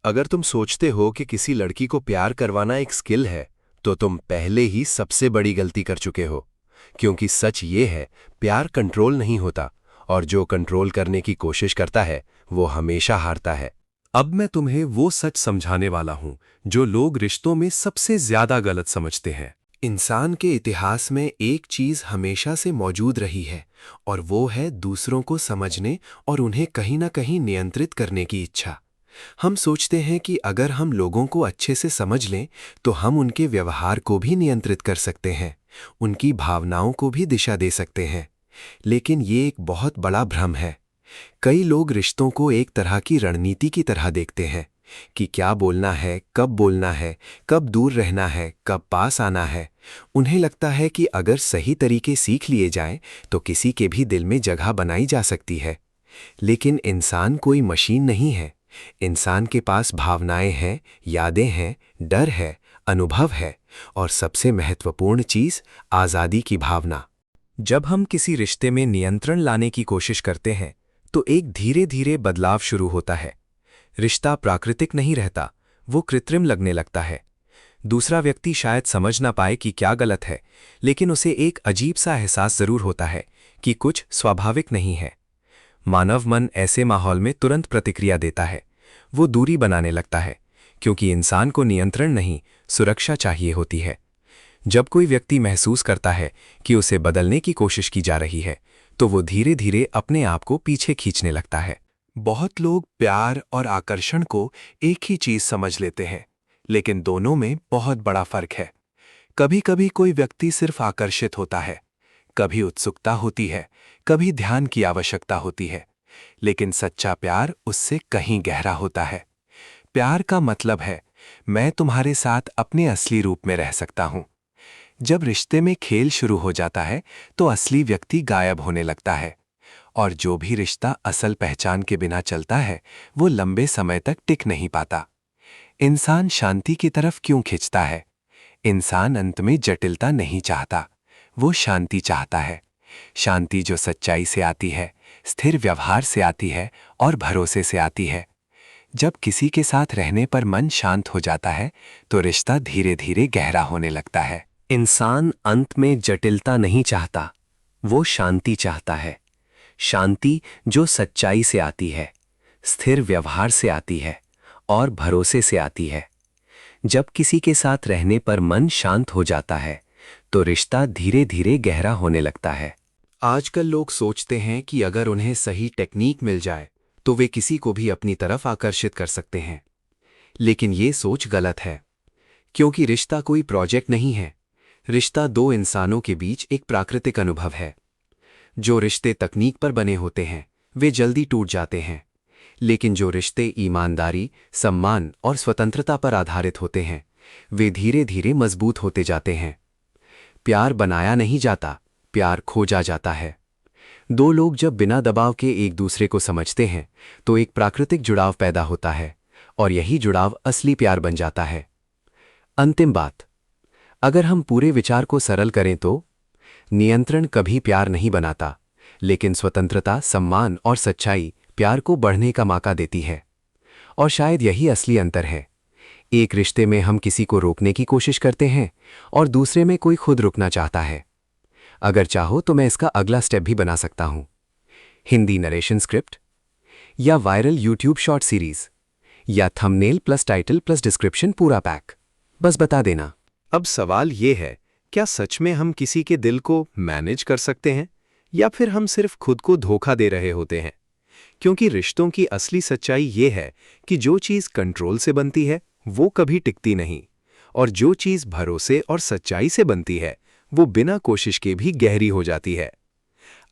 अगर तुम सोचते हो कि किसी लड़की को प्यार करवाना एक स्किल है, तो तुम पहले ही सबसे बड़ी गलती कर चुके हो। क्योंकि सच ये है, प्यार कंट्रोल नहीं होता, और जो कंट्रोल करने की कोशिश करता है वो हमेशा हारता है। अब मैं तुम्हें वो सच समझाने वाला हूं जो लोग रिश्तों में सबसे ज्यादा गलत समझते हैं। इंसान के इतिहास में एक चीज हमेशा से मौजूद रही है, और वो है दूसरों को समझने और उन्हें कहीं ना कहीं नियंत्रित करने की इच्छा। हम सोचते हैं कि अगर हम लोगों को अच्छे से समझ लें तो हम उनके व्यवहार को भी नियंत्रित कर सकते हैं, उनकी भावनाओं को भी दिशा दे सकते हैं। लेकिन ये एक बहुत बड़ा भ्रम है। कई लोग रिश्तों को एक तरह की रणनीति की तरह देखते हैं कि क्या बोलना है, कब बोलना है, कब दूर रहना है, कब पास आना है। उन्हें लगता है कि अगर सही तरीके सीख लिए जाएं तो किसी के भी दिल में जगह बनाई जा सकती है। लेकिन इंसान कोई मशीन नहीं है। इंसान के पास भावनाएं हैं, यादें हैं, डर है, अनुभव है, और सबसे महत्वपूर्ण चीज आज़ादी की भावना। जब हम किसी रिश्ते में नियंत्रण लाने की कोशिश करते हैं तो एक धीरे धीरे बदलाव शुरू होता है। रिश्ता प्राकृतिक नहीं रहता, वो कृत्रिम लगने लगता है। दूसरा व्यक्ति शायद समझ ना पाए कि क्या गलत है, लेकिन उसे एक अजीब सा एहसास जरूर होता है कि कुछ स्वाभाविक नहीं है। मानव मन ऐसे माहौल में तुरंत प्रतिक्रिया देता है। वो दूरी बनाने लगता है, क्योंकि इंसान को नियंत्रण नहीं, सुरक्षा चाहिए होती है। जब कोई व्यक्ति महसूस करता है कि उसे बदलने की कोशिश की जा रही है, तो वो धीरे धीरे अपने आप को पीछे खींचने लगता है। बहुत लोग प्यार और आकर्षण को एक ही चीज समझ लेते हैं, लेकिन दोनों में बहुत बड़ा फर्क है। कभी कभी कोई व्यक्ति सिर्फ आकर्षित होता है, कभी उत्सुकता होती है, कभी ध्यान की आवश्यकता होती है, लेकिन सच्चा प्यार उससे कहीं गहरा होता है। प्यार का मतलब है मैं तुम्हारे साथ अपने असली रूप में रह सकता हूं। जब रिश्ते में खेल शुरू हो जाता है तो असली व्यक्ति गायब होने लगता है, और जो भी रिश्ता असल पहचान के बिना चलता है वो लंबे समय तक टिक नहीं पाता। इंसान शांति की तरफ क्यों खिंचता है? इंसान अंत में जटिलता नहीं चाहता, वो शांति चाहता है। शांति जो सच्चाई से आती है, स्थिर व्यवहार से आती है और भरोसे से आती है। जब किसी के साथ रहने पर मन शांत हो जाता है तो रिश्ता धीरे धीरे गहरा होने लगता है। इंसान अंत में जटिलता नहीं चाहता, वो शांति चाहता है। शांति जो सच्चाई से आती है, स्थिर व्यवहार से आती है और भरोसे से आती है। जब किसी के साथ रहने पर मन शांत हो जाता है तो रिश्ता धीरे धीरे गहरा होने लगता है। आजकल लोग सोचते हैं कि अगर उन्हें सही टेक्निक मिल जाए तो वे किसी को भी अपनी तरफ आकर्षित कर सकते हैं। लेकिन ये सोच गलत है, क्योंकि रिश्ता कोई प्रोजेक्ट नहीं है। रिश्ता दो इंसानों के बीच एक प्राकृतिक अनुभव है। जो रिश्ते तकनीक पर बने होते हैं वे जल्दी टूट जाते हैं, लेकिन जो रिश्ते ईमानदारी, सम्मान और स्वतंत्रता पर आधारित होते हैं वे धीरे धीरे मजबूत होते जाते हैं। प्यार बनाया नहीं जाता, प्यार खोजा जाता है। दो लोग जब बिना दबाव के एक दूसरे को समझते हैं तो एक प्राकृतिक जुड़ाव पैदा होता है, और यही जुड़ाव असली प्यार बन जाता है। अंतिम बात, अगर हम पूरे विचार को सरल करें तो नियंत्रण कभी प्यार नहीं बनाता, लेकिन स्वतंत्रता, सम्मान और सच्चाई प्यार को बढ़ने का मौका देती है। और शायद यही असली अंतर है। एक रिश्ते में हम किसी को रोकने की कोशिश करते हैं और दूसरे में कोई खुद रुकना चाहता है। अगर चाहो तो मैं इसका अगला स्टेप भी बना सकता हूं। हिंदी नरेशन स्क्रिप्ट, या वायरल यूट्यूब शॉर्ट सीरीज, या thumbnail plus title plus description पूरा पैक, बस बता देना। अब सवाल ये है, क्या सच में हम किसी के दिल को मैनेज कर सकते हैं, या फिर हम सिर्फ खुद को धोखा दे रहे होते हैं? क्योंकि रिश्तों की असली सच्चाई ये है कि जो चीज़ कंट्रोल से बनती है वो कभी टिकती नहीं, और जो चीज़ भरोसे और सच्चाई से बनती है वो बिना कोशिश के भी गहरी हो जाती है।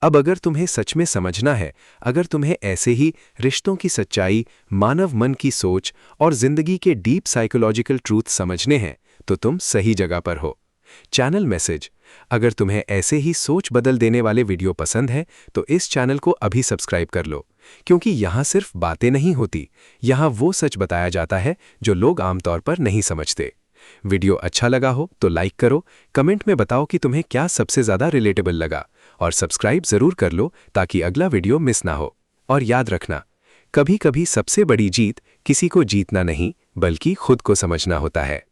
अब अगर तुम्हें सच में समझना है, अगर तुम्हें ऐसे ही रिश्तों की सच्चाई, मानव मन की सोच और जिंदगी के डीप साइकोलॉजिकल ट्रूथ समझने हैं, तो तुम सही जगह पर हो। चैनल मैसेज, अगर तुम्हें ऐसे ही सोच बदल देने वाले वीडियो पसंद है तो इस चैनल को अभी सब्सक्राइब कर लो, क्योंकि यहाँ सिर्फ बातें नहीं होती, यहाँ वो सच बताया जाता है जो लोग आमतौर पर नहीं समझते। वीडियो अच्छा लगा हो तो लाइक करो, कमेंट में बताओ कि तुम्हें क्या सबसे ज़्यादा रिलेटेबल लगा, और सब्सक्राइब ज़रूर कर लो ताकि अगला वीडियो मिस ना हो। और याद रखना, कभी कभी सबसे बड़ी जीत किसी को जीतना नहीं बल्कि खुद को समझना होता है।